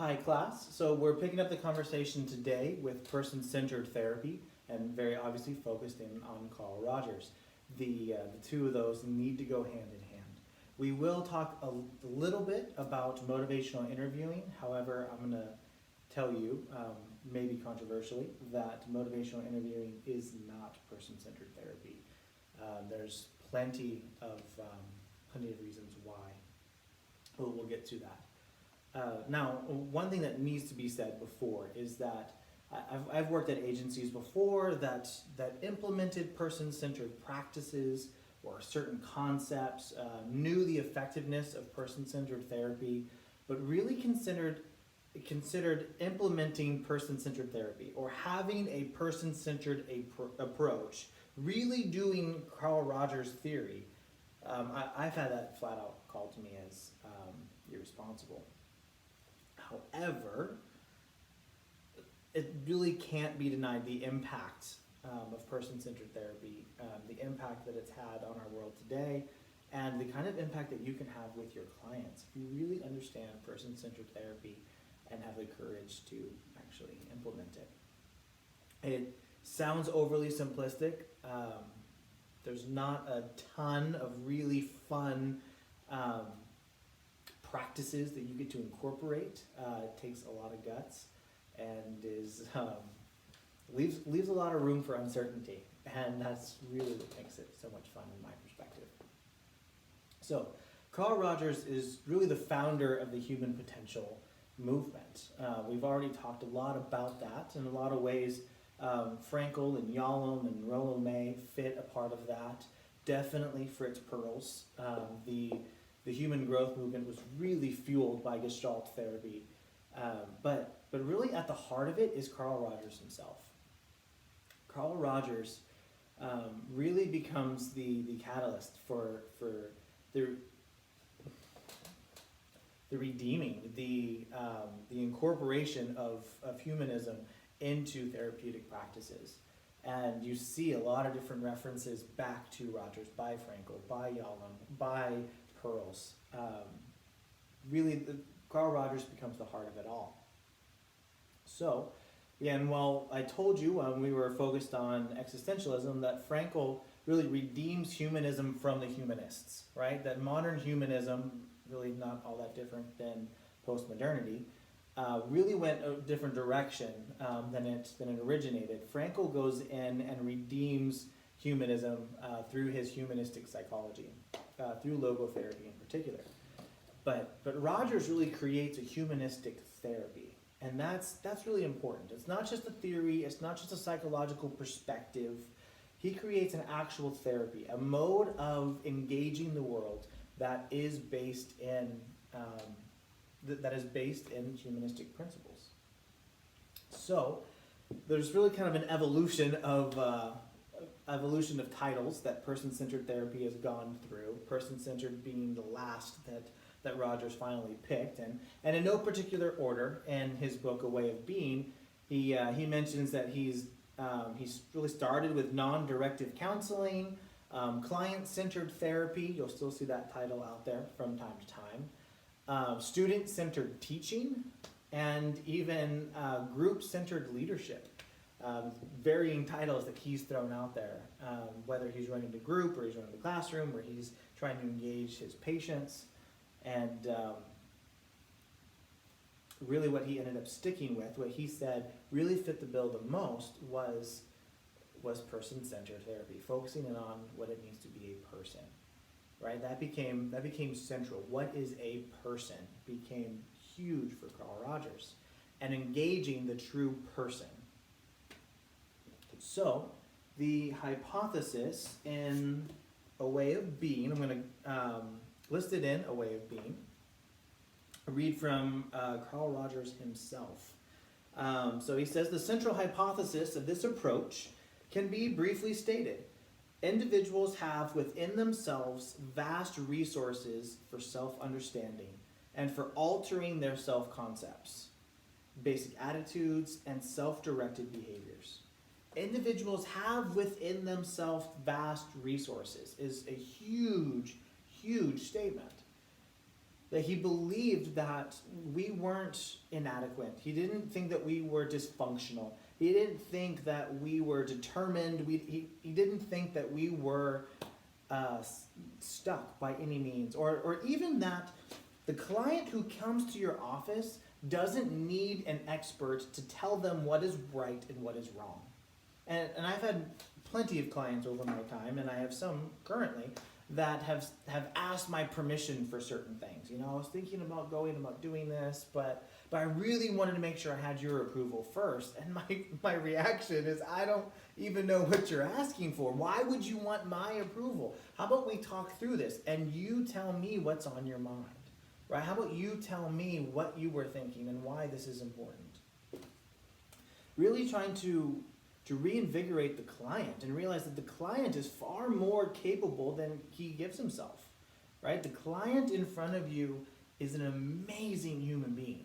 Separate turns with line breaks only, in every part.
Hi class, so we're picking up the conversation today with person-centered therapy and very obviously focused in on Carl Rogers. The two of those need to go hand in hand. We will talk a little bit about motivational interviewing, however I'm going to tell you, maybe controversially, that motivational interviewing is not person-centered therapy. There's plenty of reasons why. We'll get to that. Now, one thing that needs to be said before is that I've worked at agencies before that implemented person-centered practices or certain concepts, knew the effectiveness of person-centered therapy, but really considered implementing person-centered therapy or having a person-centered approach, really doing Carl Rogers' theory. I've had that flat out called to me as irresponsible. However, it really can't be denied the impact of person-centered therapy, the impact that it's had on our world today, and the kind of impact that you can have with your clients if you really understand person-centered therapy and have the courage to actually implement it. It sounds overly simplistic. There's not a ton of really fun practices that you get to incorporate. It takes a lot of guts and leaves a lot of room for uncertainty, and that's really what makes it so much fun in my perspective. So, Carl Rogers is really the founder of the human potential movement. We've already talked a lot about that. In a lot of ways, Frankel and Yalom and Rollo May fit a part of that. Definitely Fritz Perls. The human growth movement was really fueled by Gestalt therapy. But really at the heart of it is Carl Rogers himself. Carl Rogers really becomes the catalyst for the redeeming, the incorporation of humanism into therapeutic practices. And you see a lot of different references back to Rogers by Frankel, by Yalom, by Perls. Really, Carl Rogers becomes the heart of it all. So, again, while I told you when we were focused on existentialism that Frankel really redeems humanism from the humanists, right? That modern humanism, really not all that different than postmodernity, really went a different direction than it originated. Frankel goes in and redeems humanism through his humanistic psychology, through logotherapy in particular. But Rogers really creates a humanistic therapy, and that's really important. It's not just a theory, it's not just a psychological perspective. He creates an actual therapy, a mode of engaging the world that is based in humanistic principles. So there's really kind of an evolution of titles that person-centered therapy has gone through. Person-centered being the last that Rogers finally picked, and in no particular order. In his book, A Way of Being, he mentions that he's really started with non-directive counseling, client-centered therapy. You'll still see that title out there from time to time. Student-centered teaching, and even group-centered leadership. Varying titles that he's thrown out there, whether he's running the group or he's running the classroom or he's trying to engage his patients. And really what he ended up sticking with, what he said really fit the bill the most was person-centered therapy, focusing in on what it means to be a person. Right? That became central. What is a person became huge for Carl Rogers, and engaging the true person. So, the hypothesis in A Way of Being, I'm going to list it in A Way of Being. I read from Carl Rogers himself. So he says, the central hypothesis of this approach can be briefly stated. Individuals have within themselves vast resources for self-understanding and for altering their self-concepts, basic attitudes, and self-directed behaviors. Individuals have within themselves vast resources is a huge, huge statement. that he believed that we weren't inadequate. He didn't think that we were dysfunctional. He didn't think that we were determined. He didn't think that we were stuck by any means, or even that the client who comes to your office doesn't need an expert to tell them what is right and what is wrong. And I've had plenty of clients over my time, and I have some currently, that have asked my permission for certain things. You know, I was thinking about doing this, but I really wanted to make sure I had your approval first. And my reaction is, I don't even know what you're asking for. Why would you want my approval? How about we talk through this and you tell me what's on your mind, right? How about you tell me what you were thinking and why this is important? Really trying to reinvigorate the client and realize that the client is far more capable than he gives himself, right? The client in front of you is an amazing human being.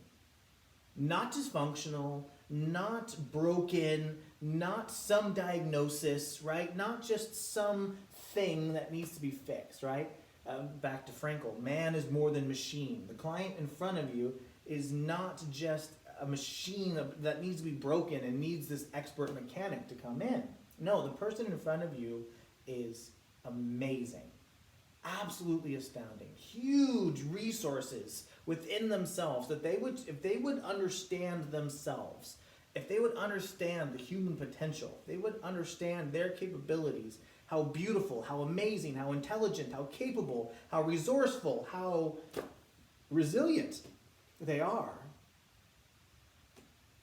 Not dysfunctional, not broken, not some diagnosis, right? Not just some thing that needs to be fixed, right? Back to Frankel, man is more than machine. The client in front of you is not just a machine that needs to be broken and needs this expert mechanic to come in. No, the person in front of you is amazing, absolutely astounding, huge resources within themselves that if they would understand themselves, if they would understand the human potential, they would understand their capabilities, how beautiful, how amazing, how intelligent, how capable, how resourceful, how resilient they are,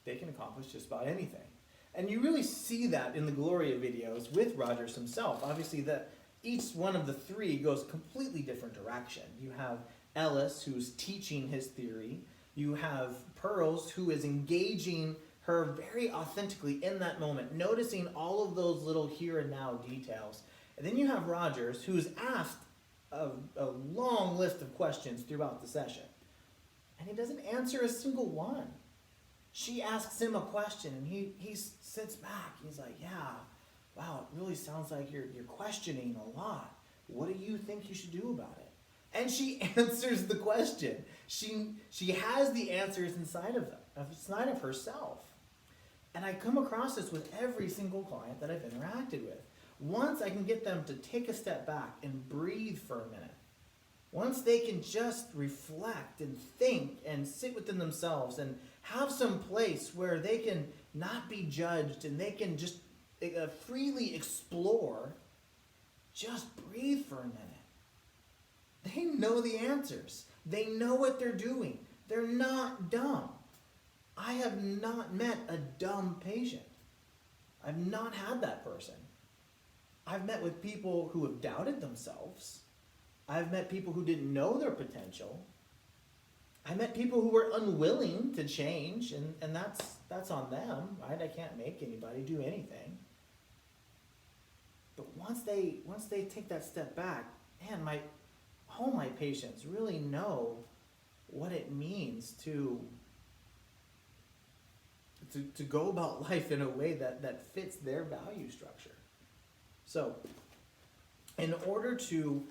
they can accomplish just about anything. And you really see that in the Gloria videos with Rogers himself. Obviously, each one of the three goes a completely different direction. You have Ellis, who's teaching his theory. You have Pearls, who is engaging her very authentically in that moment, noticing all of those little here and now details. And then you have Rogers, who's asked a long list of questions throughout the session. And he doesn't answer a single one. She asks him a question, and he sits back. He's like, yeah, wow, it really sounds like you're questioning a lot. What do you think you should do about it? And she answers the question. She has the answers inside of herself. And I come across this with every single client that I've interacted with. Once I can get them to take a step back and breathe for a minute, once they can just reflect and think and sit within themselves and have some place where they can not be judged and they can just freely explore, just breathe for a minute. They know the answers. They know what they're doing. They're not dumb. I have not met a dumb patient. I've not had that person. I've met with people who have doubted themselves. I've met people who didn't know their potential. I met people who were unwilling to change, and that's on them, right? I can't make anybody do anything. But once they take that step back, man, all my patients really know what it means to go about life in a way that fits their value structure. So, in order to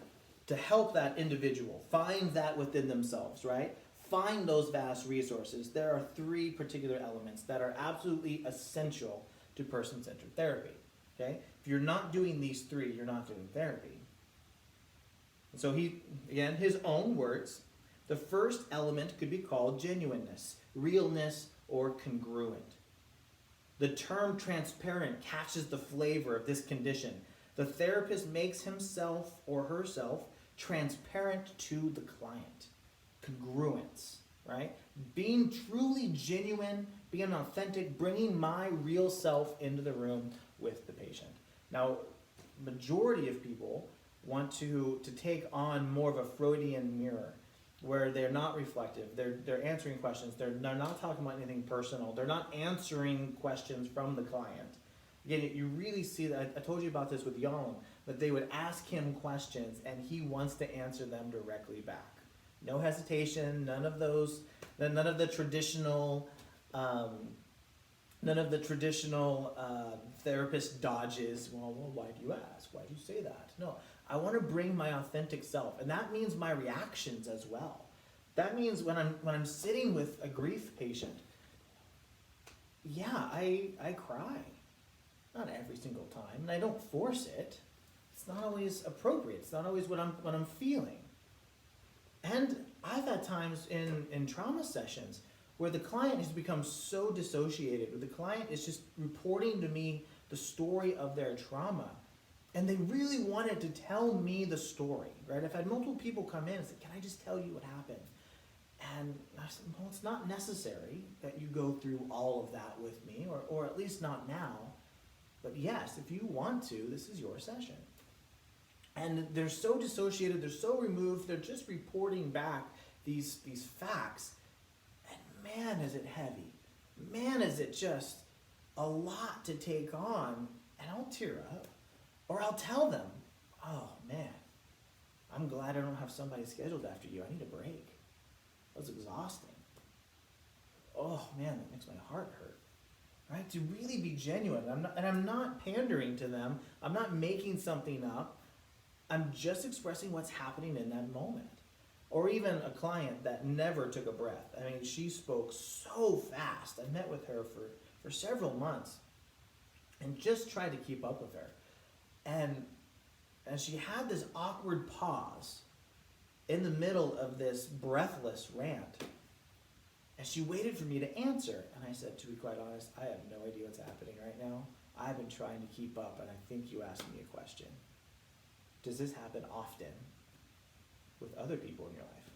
help that individual find that within themselves, right? Find those vast resources, there are three particular elements that are absolutely essential to person-centered therapy, okay? If you're not doing these three, you're not doing therapy. So his own words, the first element could be called genuineness, realness, or congruent. The term transparent catches the flavor of this condition. The therapist makes himself or herself transparent to the client. Congruence, right? Being truly genuine, being authentic, bringing my real self into the room with the patient. Now, majority of people want to take on more of a Freudian mirror, where they're not reflective, they're answering questions, they're not talking about anything personal, they're not answering questions from the client. Again, you really see that, I told you about this with Yalom, that they would ask him questions and he wants to answer them directly back. No hesitation, none of the traditional therapist dodges. Well, why do you ask? Why do you say that? No, I want to bring my authentic self, and that means my reactions as well. That means when I'm sitting with a grief patient, yeah, I cry. Not every single time, and I don't force it. It's not always appropriate. It's not always what I'm feeling. And I've had times in trauma sessions where the client has become so dissociated, where the client is just reporting to me the story of their trauma, and they really wanted to tell me the story, right? I've had multiple people come in and say, can I just tell you what happened? And I said, well, it's not necessary that you go through all of that with me, or at least not now. But yes, if you want to, this is your session. And they're so dissociated, they're so removed, they're just reporting back these facts. And man, is it heavy. Man, is it just a lot to take on. And I'll tear up. Or I'll tell them, oh man, I'm glad I don't have somebody scheduled after you. I need a break. That was exhausting. Oh man, that makes my heart hurt. Right? To really be genuine. I'm not pandering to them. I'm not making something up. I'm just expressing what's happening in that moment. Or even a client that never took a breath. I mean, she spoke so fast. I met with her for several months and just tried to keep up with her. And she had this awkward pause in the middle of this breathless rant. And she waited for me to answer. And I said, to be quite honest, I have no idea what's happening right now. I've been trying to keep up, and I think you asked me a question. Does this happen often with other people in your life?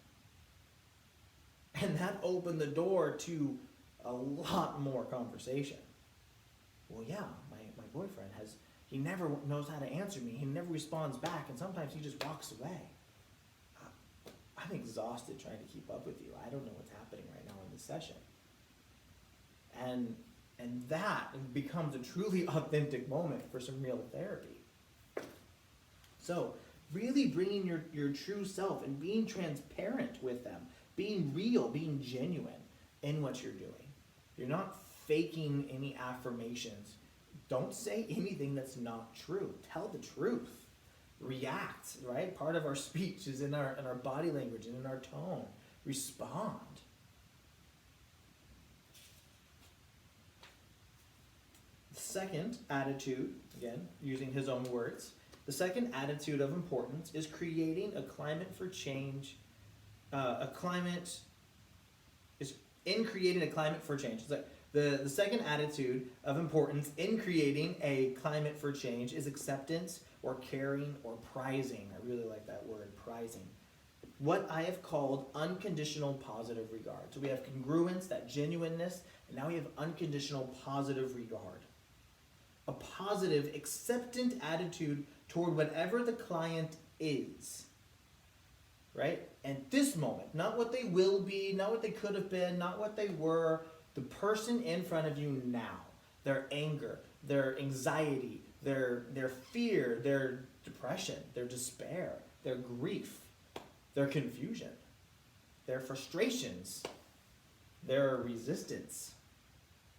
And that opened the door to a lot more conversation. Well, yeah, my boyfriend he never knows how to answer me. He never responds back, and sometimes he just walks away. I'm exhausted trying to keep up with you. I don't know what's happening right now in this session. And that becomes a truly authentic moment for some real therapy. So really bringing your true self and being transparent with them, being real, being genuine in what you're doing. You're not faking any affirmations. Don't say anything that's not true. Tell the truth. React, right? Part of our speech is in our body language and in our tone. Respond. The second attitude, again, using his own words, the second attitude of importance is creating a climate for change. Creating a climate for change. It's like the second attitude of importance in creating a climate for change is acceptance or caring or prizing. I really like that word, prizing. What I have called unconditional positive regard. So we have congruence, that genuineness, and now we have unconditional positive regard. A positive, acceptant attitude toward whatever the client is. Right? And this moment, not what they will be, not what they could have been, not what they were, the person in front of you now. Their anger, their anxiety, their fear, their depression, their despair, their grief, their confusion, their frustrations, their resistance,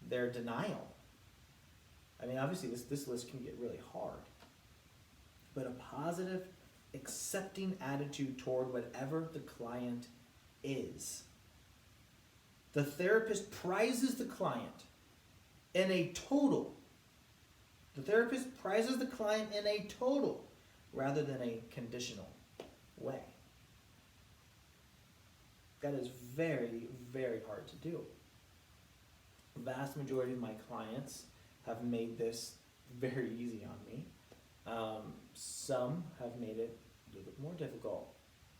their denial. I mean, obviously this list can get really hard. But a positive, accepting attitude toward whatever the client is. The therapist prizes the client in a total. The therapist prizes the client in a total rather than a conditional way. That is very, very hard to do. The vast majority of my clients have made this very easy on me. Some have made it a little bit more difficult.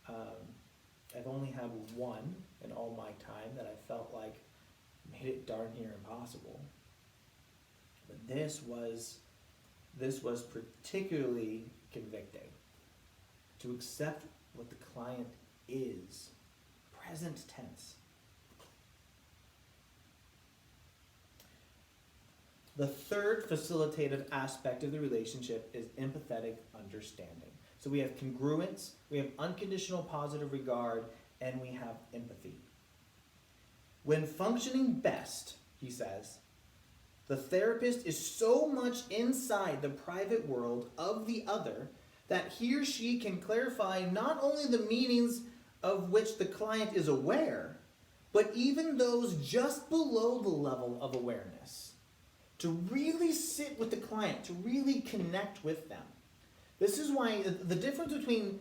I've only had one in all my time that I felt like made it darn near impossible. But this was particularly convicting. To accept what the client is. Present tense. The third facilitative aspect of the relationship is empathetic understanding. So we have congruence, we have unconditional positive regard, and we have empathy. When functioning best, he says, the therapist is so much inside the private world of the other that he or she can clarify not only the meanings of which the client is aware, but even those just below the level of awareness, to really sit with the client, to really connect with them. This is why the difference between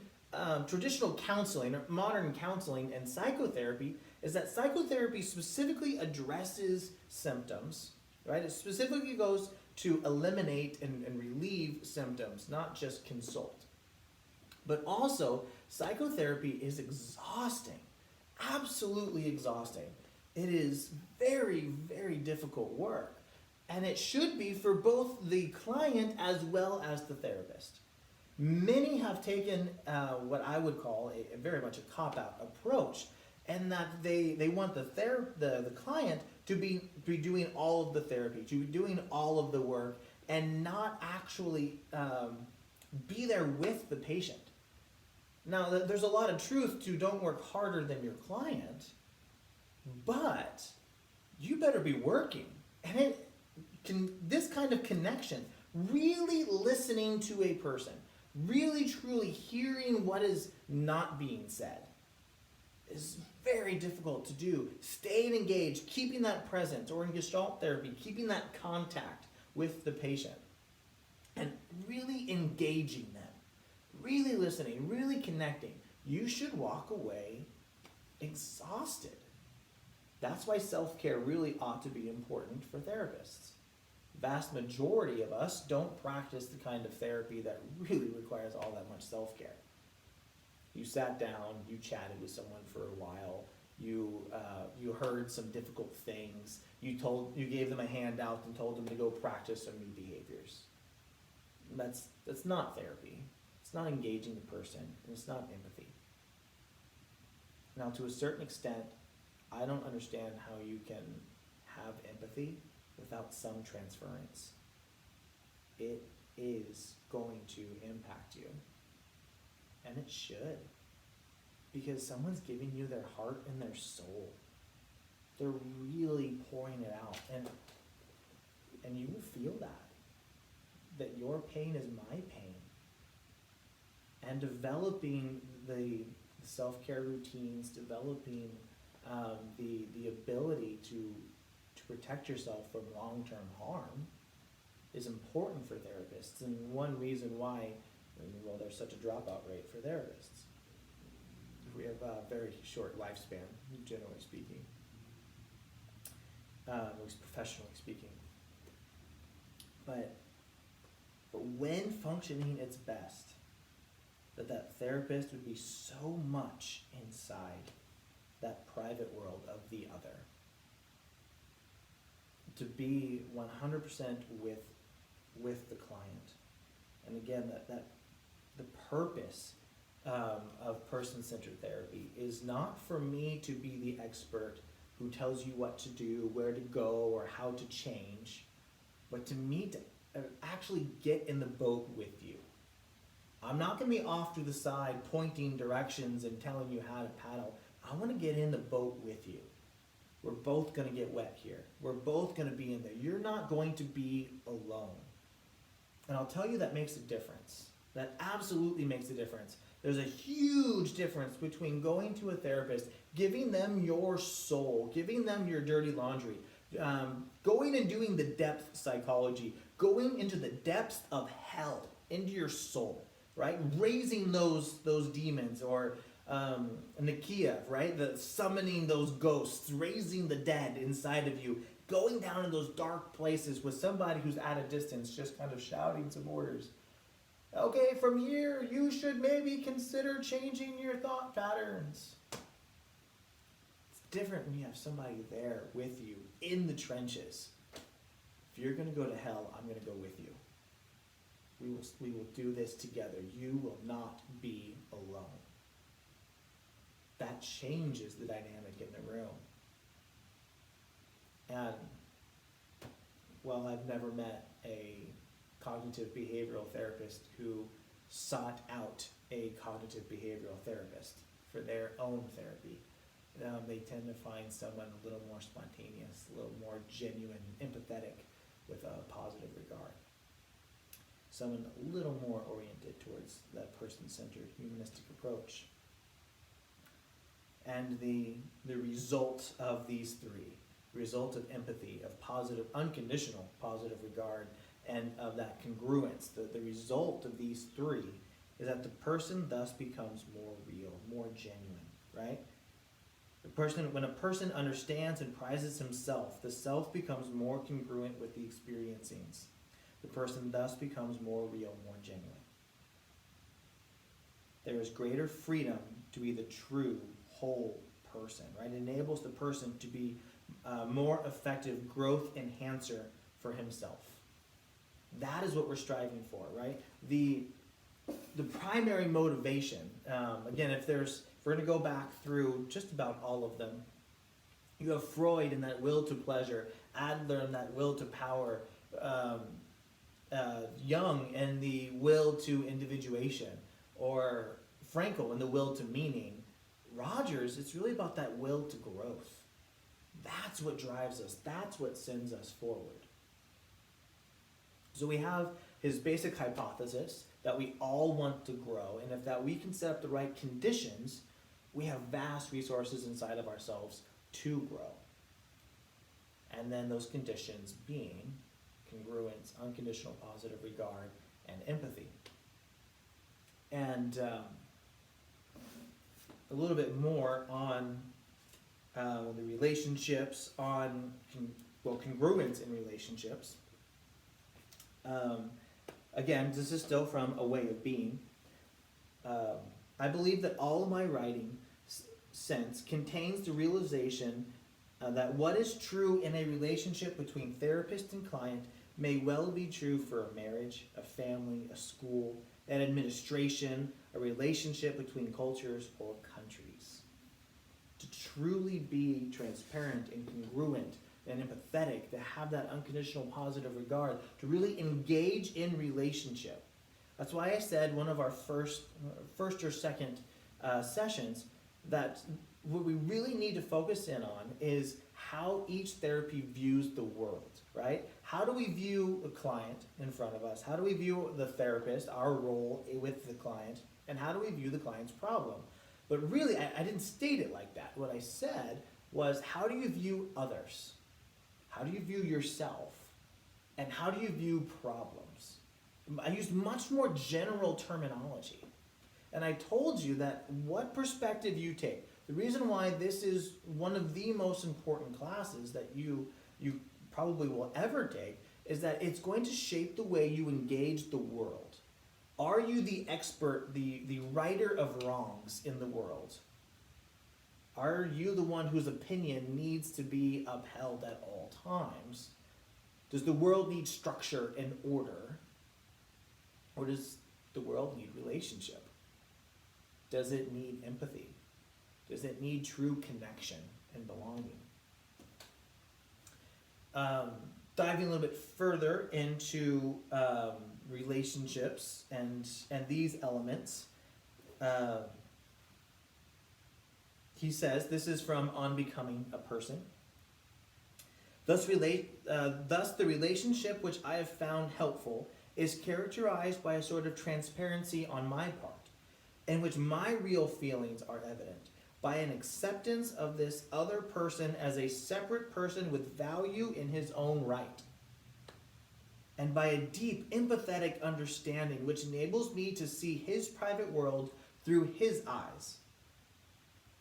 traditional counseling or modern counseling and psychotherapy is that psychotherapy specifically addresses symptoms, right? It specifically goes to eliminate and relieve symptoms, not just consult. But also, psychotherapy is exhausting, absolutely exhausting. It is very, very difficult work. And it should be for both the client as well as the therapist. Many have taken what I would call a very much a cop-out approach, and that they want the client to be doing all of the therapy, to be doing all of the work, and not actually be there with the patient. Now, there's a lot of truth to don't work harder than your client, but you better be working. And this kind of connection, really listening to a person, really truly hearing what is not being said, is very difficult to do. Staying engaged, keeping that presence, or in Gestalt therapy, keeping that contact with the patient, and really engaging them, really listening, really connecting. You should walk away exhausted. That's why self-care really ought to be important for therapists. Vast majority of us don't practice the kind of therapy that really requires all that much self-care. You sat down, you chatted with someone for a while, you heard some difficult things, you gave them a handout and told them to go practice some new behaviors. That's not therapy. It's not engaging the person, and it's not empathy. Now, to a certain extent, I don't understand how you can have empathy without some transference. It is going to impact you. And it should. Because someone's giving you their heart and their soul. They're really pouring it out. And you will feel that your pain is my pain. And developing the self-care routines, developing the ability to protect yourself from long-term harm is important for therapists, and one reason why, well, there's such a dropout rate for therapists. We have a very short lifespan, generally speaking, at least professionally speaking. But when functioning its best, that therapist would be so much inside that private world of the other. To be 100% with the client. And again, that the purpose of person-centered therapy is not for me to be the expert who tells you what to do, where to go, or how to change, but to me to actually get in the boat with you. I'm not going to be off to the side pointing directions and telling you how to paddle. I want to get in the boat with you. We're both going to get wet here. We're both going to be in there. You're not going to be alone. And I'll tell you, that makes a difference. That absolutely makes a difference. There's a huge difference between going to a therapist, giving them your soul, giving them your dirty laundry, going and doing the depth psychology, going into the depths of hell, into your soul, right? Raising those demons, or Nikia, right? The summoning those ghosts, raising the dead inside of you, going down in those dark places with somebody who's at a distance, just kind of shouting some orders. Okay, from here, you should maybe consider changing your thought patterns. It's different when you have somebody there with you in the trenches. If you're going to go to hell, I'm going to go with you. We will do this together. You will not be alone. That changes the dynamic in the room. And while I've never met a cognitive behavioral therapist who sought out a cognitive behavioral therapist for their own therapy, they tend to find someone a little more spontaneous, a little more genuine, empathetic, with a positive regard. Someone a little more oriented towards that person-centered, humanistic approach. and the result of these three, result of empathy, of positive, unconditional positive regard, and of that congruence, the result of these three is that the person thus becomes more real, more genuine, right? When a person understands and prizes himself, the self becomes more congruent with the experiencings. The person thus becomes more real, more genuine. There is greater freedom to be the true, whole person, right? It enables the person to be more effective growth enhancer for himself. That is what we're striving for, right? The primary motivation, again, if we're going to go back through just about all of them, you have Freud in that will to pleasure, Adler in that will to power, Jung in the will to individuation, or Frankl in the will to meaning. Rogers, it's really about that will to growth. That's what drives us. That's what sends us forward. So we have his basic hypothesis that we all want to grow, and if that we can set up the right conditions, we have vast resources inside of ourselves to grow. And then those conditions being congruence, unconditional positive regard, and empathy. And a little bit more on the relationships, on congruence in relationships. Again, this is still from A Way of Being. I believe that all of my writing sense contains the realization that what is true in a relationship between therapist and client may well be true for a marriage, a family, a school, an administration, a relationship between cultures or countries. To truly be transparent and congruent and empathetic, to have that unconditional positive regard, to really engage in relationship. That's why I said one of our first or second sessions that what we really need to focus in on is how each therapy views the world, right? How do we view a client in front of us? How do we view the therapist, our role with the client? And how do we view the client's problem? But really, I didn't state it like that. What I said was, how do you view others? How do you view yourself? And how do you view problems? I used much more general terminology. And I told you that what perspective you take. The reason why this is one of the most important classes that you probably will ever take is that it's going to shape the way you engage the world. Are you the expert, the righter of wrongs in the world? Are you the one whose opinion needs to be upheld at all times? Does the world need structure and order? Or does the world need relationship? Does it need empathy? Does it need true connection and belonging? Diving a little bit further into relationships and these elements, he says, this is from On Becoming a Person. Thus the relationship which I have found helpful is characterized by a sort of transparency on my part, in which my real feelings are evident, by an acceptance of this other person as a separate person with value in his own right, and by a deep empathetic understanding which enables me to see his private world through his eyes.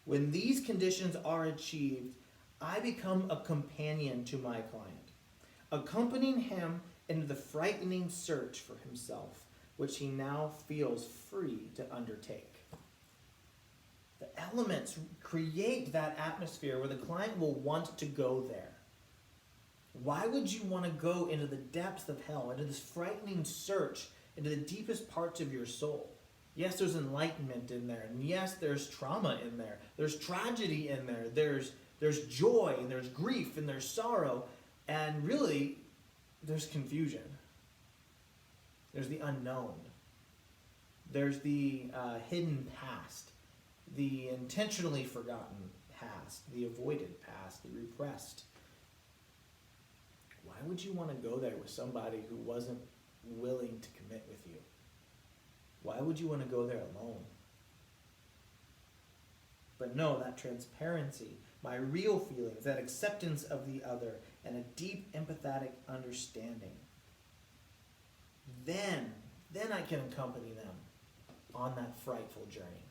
When these conditions are achieved, I become a companion to my client, accompanying him into the frightening search for himself, which he now feels free to undertake. The elements create that atmosphere where the client will want to go there. Why would you want to go into the depths of hell, into this frightening search, into the deepest parts of your soul? Yes, there's enlightenment in there, and yes, there's trauma in there. There's tragedy in there. There's joy, and there's grief, and there's sorrow, and really, there's confusion. There's the unknown. There's the hidden past, the intentionally forgotten past, the avoided past, the repressed. Why would you want to go there with somebody who wasn't willing to commit with you? Why would you want to go there alone? But no, that transparency, my real feelings, that acceptance of the other, and a deep empathetic understanding. Then I can accompany them on that frightful journey.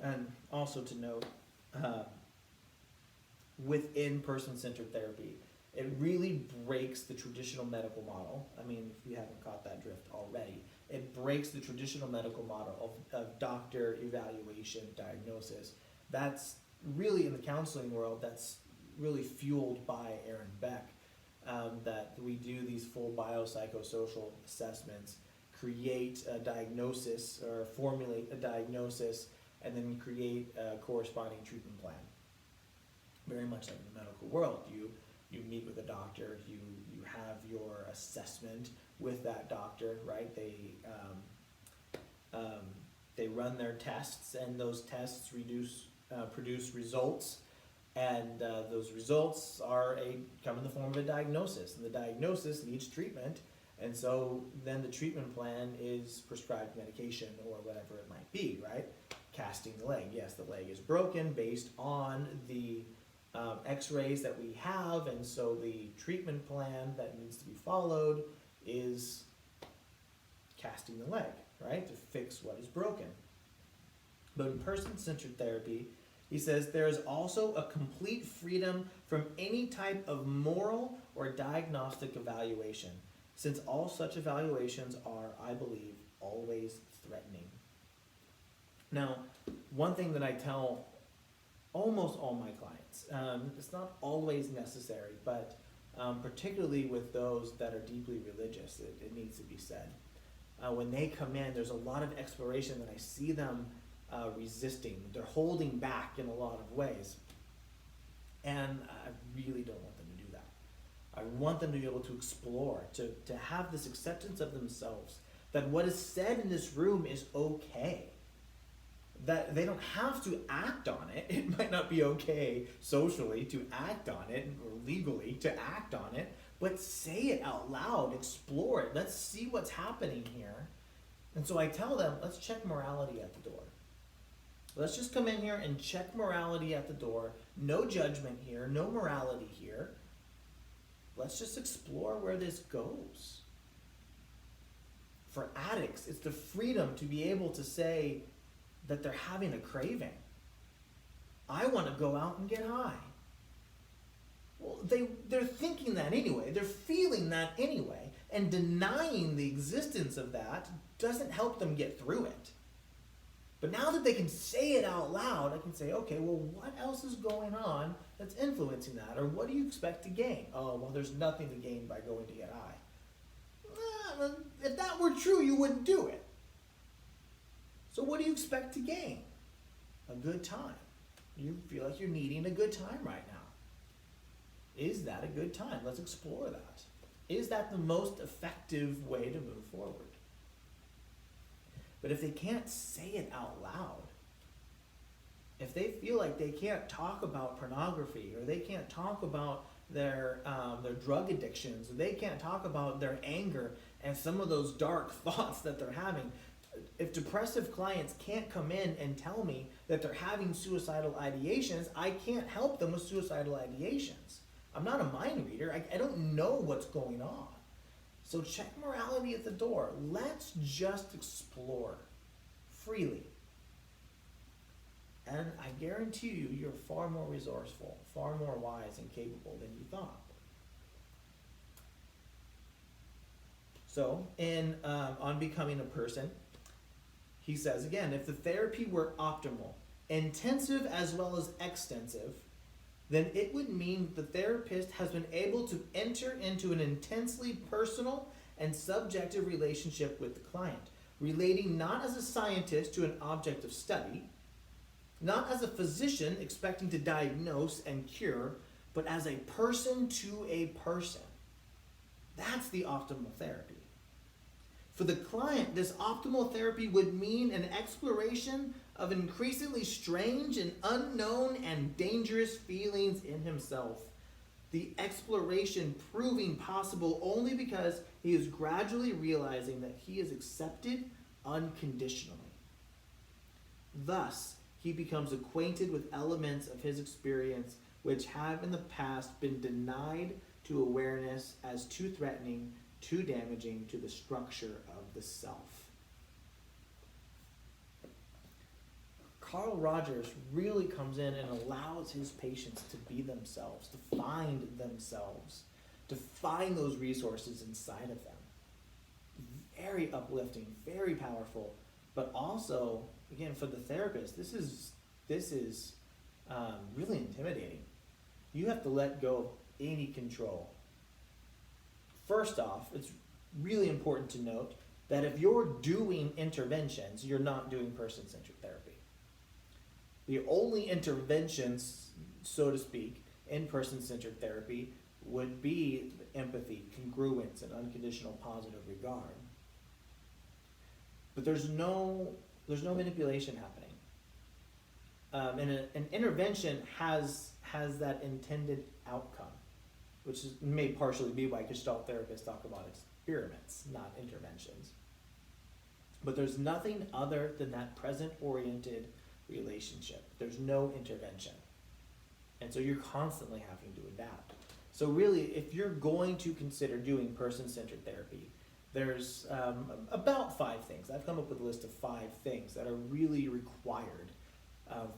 And also to note, within person-centered therapy, it really breaks the traditional medical model. I mean, if you haven't caught that drift already, it breaks the traditional medical model of doctor evaluation, diagnosis. That's really, in the counseling world, that's really fueled by Aaron Beck, that we do these full biopsychosocial assessments, create a diagnosis or formulate a diagnosis, and then create a corresponding treatment plan. Very much like in the medical world, you meet with a doctor, you have your assessment with that doctor, right? They run their tests, and those tests produce results, and those results come in the form of a diagnosis, and the diagnosis needs treatment, and so then the treatment plan is prescribed medication or whatever it might be, right? Casting the leg. Yes, the leg is broken based on the x-rays that we have, and so the treatment plan that needs to be followed is casting the leg, right, to fix what is broken. But in person-centered therapy, he says there is also a complete freedom from any type of moral or diagnostic evaluation, since all such evaluations are, I believe, always threatening. Now, one thing that I tell almost all my clients, it's not always necessary, but particularly with those that are deeply religious, it needs to be said. When they come in, there's a lot of exploration that I see them resisting. They're holding back in a lot of ways. And I really don't want them to do that. I want them to be able to explore, to have this acceptance of themselves, that what is said in this room is okay. That they don't have to act on it. It might not be okay socially to act on it, or legally to act on it, but say it out loud, explore it. Let's see what's happening here. And so I tell them, let's check morality at the door. Let's just come in here and check morality at the door. No judgment here, no morality here. Let's just explore where this goes. For addicts, it's the freedom to be able to say that they're having a craving. I want to go out and get high. Well, they're thinking that anyway. They're feeling that anyway. And denying the existence of that doesn't help them get through it. But now that they can say it out loud, I can say, okay, well, what else is going on that's influencing that? Or what do you expect to gain? Oh, well, there's nothing to gain by going to get high. If that were true, you wouldn't do it. So what do you expect to gain? A good time. You feel like you're needing a good time right now. Is that a good time? Let's explore that. Is that the most effective way to move forward? But if they can't say it out loud, if they feel like they can't talk about pornography, or they can't talk about their drug addictions, or they can't talk about their anger and some of those dark thoughts that they're having, if depressive clients can't come in and tell me that they're having suicidal ideations, I can't help them with suicidal ideations. I'm not a mind reader. I don't know what's going on. So check morality at the door. Let's just explore freely. And I guarantee you, you're far more resourceful, far more wise and capable than you thought. So, on becoming a person, he says again, if the therapy were optimal, intensive as well as extensive, then it would mean the therapist has been able to enter into an intensely personal and subjective relationship with the client, relating not as a scientist to an object of study, not as a physician expecting to diagnose and cure, but as a person to a person. That's the optimal therapy. For the client, this optimal therapy would mean an exploration of increasingly strange and unknown and dangerous feelings in himself. The exploration proving possible only because he is gradually realizing that he is accepted, unconditionally. Thus, he becomes acquainted with elements of his experience which have in the past been denied to awareness as too threatening, too damaging to the structure of the self. Carl Rogers really comes in and allows his patients to be themselves, to find themselves, to find those resources inside of them. Very uplifting, very powerful, but also, again, for the therapist, this is really intimidating. You have to let go of any control. First off, it's really important to note that if you're doing interventions, you're not doing person-centered therapy. The only interventions, so to speak, in person-centered therapy would be empathy, congruence, and unconditional positive regard. But there's no manipulation happening. And an intervention has that intended outcome, which may partially be why Gestalt therapists talk about experiments, not interventions. But there's nothing other than that present-oriented relationship. There's no intervention. And so you're constantly having to adapt. So really, if you're going to consider doing person-centered therapy, there's about 5 things. I've come up with a list of 5 things that are really required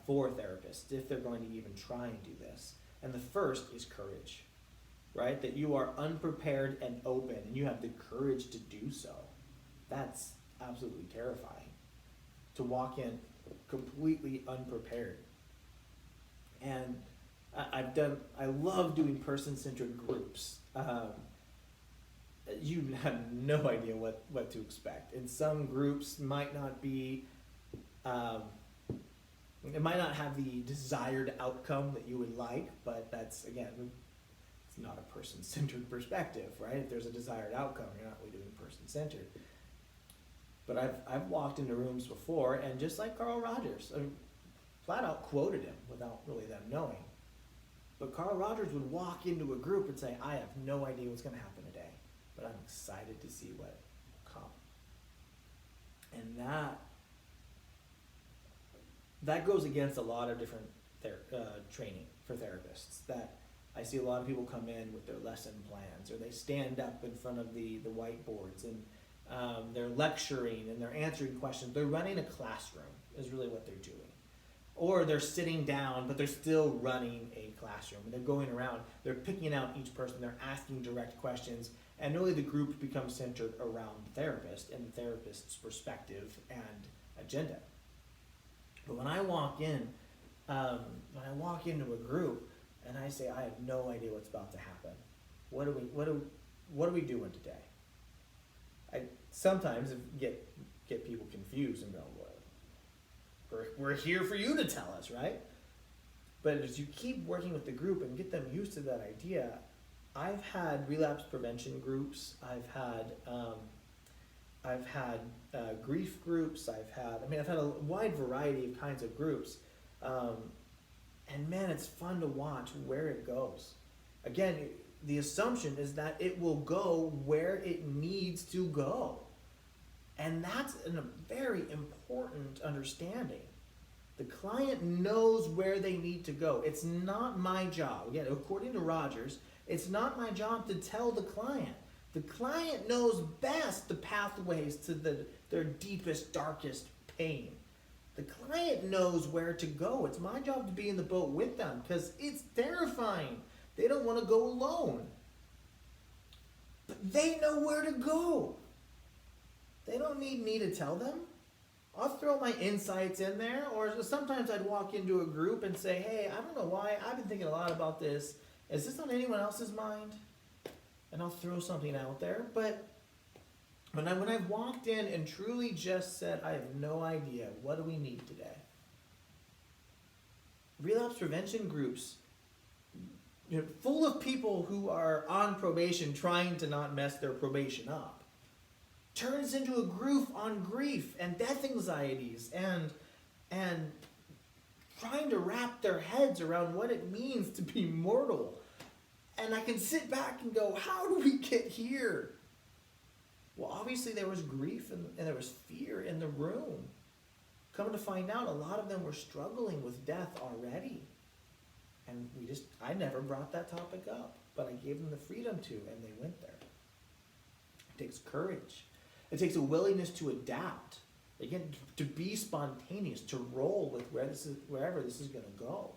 for therapists if they're going to even try and do this. And the first is courage, right? That you are unprepared and open, and you have the courage to do so. That's absolutely terrifying. To walk in completely unprepared. And I love doing person-centered groups. You have no idea what to expect. And some groups might not be, it might not have the desired outcome that you would like, but that's, again, it's not a person-centered perspective, right? If there's a desired outcome, you're not really doing person-centered. But I've walked into rooms before, and just like Carl Rogers, I mean, flat out quoted him without really them knowing. But Carl Rogers would walk into a group and say, I have no idea what's going to happen today, but I'm excited to see what will come. And that goes against a lot of different training for therapists. That I see a lot of people come in with their lesson plans, or they stand up in front of the whiteboards, and they're lecturing and they're answering questions. They're running a classroom is really what they're doing. Or they're sitting down, but they're still running a classroom. And they're going around, they're picking out each person, they're asking direct questions, and really the group becomes centered around the therapist and the therapist's perspective and agenda. But when I walk into a group and I say, I have no idea what's about to happen. What are we doing today? I sometimes get people confused and go, well, we're here for you to tell us, right? But as you keep working with the group and get them used to that idea, I've had relapse prevention groups. I've had grief groups. I've had a wide variety of kinds of groups, and man, it's fun to watch where it goes. Again, the assumption is that it will go where it needs to go. And that's a very important understanding. The client knows where they need to go. It's not my job. Again, according to Rogers, it's not my job to tell the client. The client knows best the pathways to their deepest, darkest pain. The client knows where to go. It's my job to be in the boat with them because it's terrifying. They don't want to go alone. But they know where to go. They don't need me to tell them. I'll throw my insights in there, or sometimes I'd walk into a group and say, hey, I don't know why, I've been thinking a lot about this. Is this on anyone else's mind? And I'll throw something out there. But when I've walked in and truly just said, I have no idea, what do we need today? Relapse prevention groups, full of people who are on probation trying to not mess their probation up, turns into a group on grief and death anxieties and trying to wrap their heads around what it means to be mortal. And I can sit back and go, how do we get here? Well, obviously there was grief and there was fear in the room. Coming to find out, a lot of them were struggling with death already. And I never brought that topic up, but I gave them the freedom to, and they went there. It takes courage. It takes a willingness to adapt. Again, to be spontaneous, to roll with wherever this is going to go.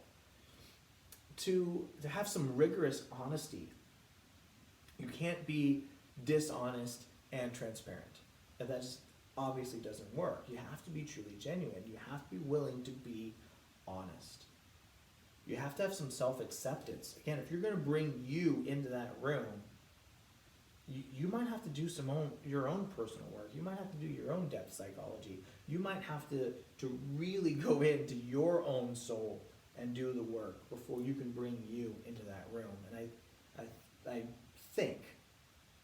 To have some rigorous honesty. You can't be dishonest and transparent. And that just obviously doesn't work. You have to be truly genuine. You have to be willing to be honest. You have to have some self-acceptance. Again, if you're going to bring you into that room, you might have to do your own personal work. You might have to do your own depth psychology. You might have to really go into your own soul and do the work before you can bring you into that room. And I think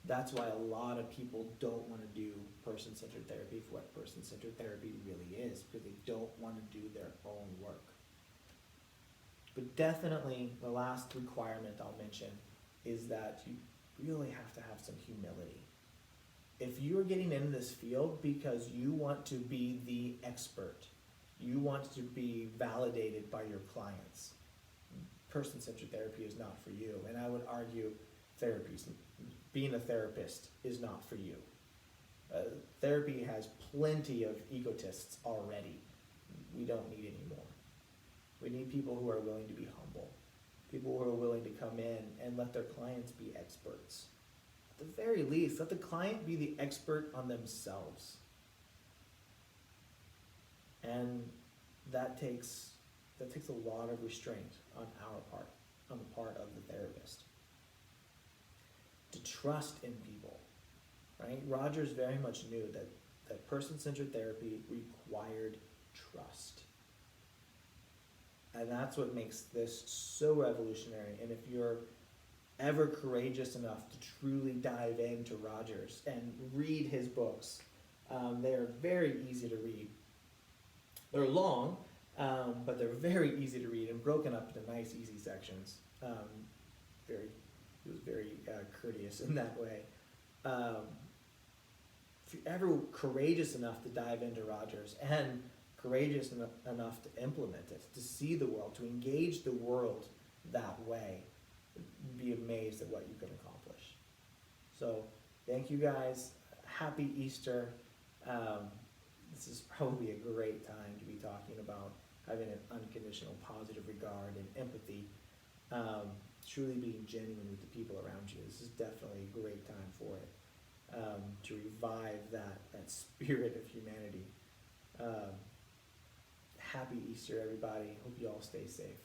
that's why a lot of people don't want to do person-centered therapy for what person-centered therapy really is, because they don't want to do their own work. But definitely the last requirement I'll mention is that you really have to have some humility. If you are getting into this field because you want to be the expert, you want to be validated by your clients, person-centered therapy is not for you. And I would argue being a therapist is not for you. Therapy has plenty of egotists already. We don't need any more. We need people who are willing to be humble, people who are willing to come in and let their clients be experts. At the very least, let the client be the expert on themselves. And that takes a lot of restraint on our part, on the part of the therapist. To trust in people, right? Rogers very much knew that person-centered therapy required trust. And that's what makes this so revolutionary. And if you're ever courageous enough to truly dive into Rogers and read his books, they are very easy to read. They're long, but they're very easy to read and broken up into nice, easy sections. He was very courteous in that way. If you're ever courageous enough to dive into Rogers and courageous enough to implement it, to see the world, to engage the world that way, you'd be amazed at what you can accomplish. So thank you guys. Happy Easter. This is probably a great time to be talking about having an unconditional positive regard and empathy, truly being genuine with the people around you. This is definitely a great time for it, to revive that spirit of humanity. Happy Easter, everybody. Hope you all stay safe.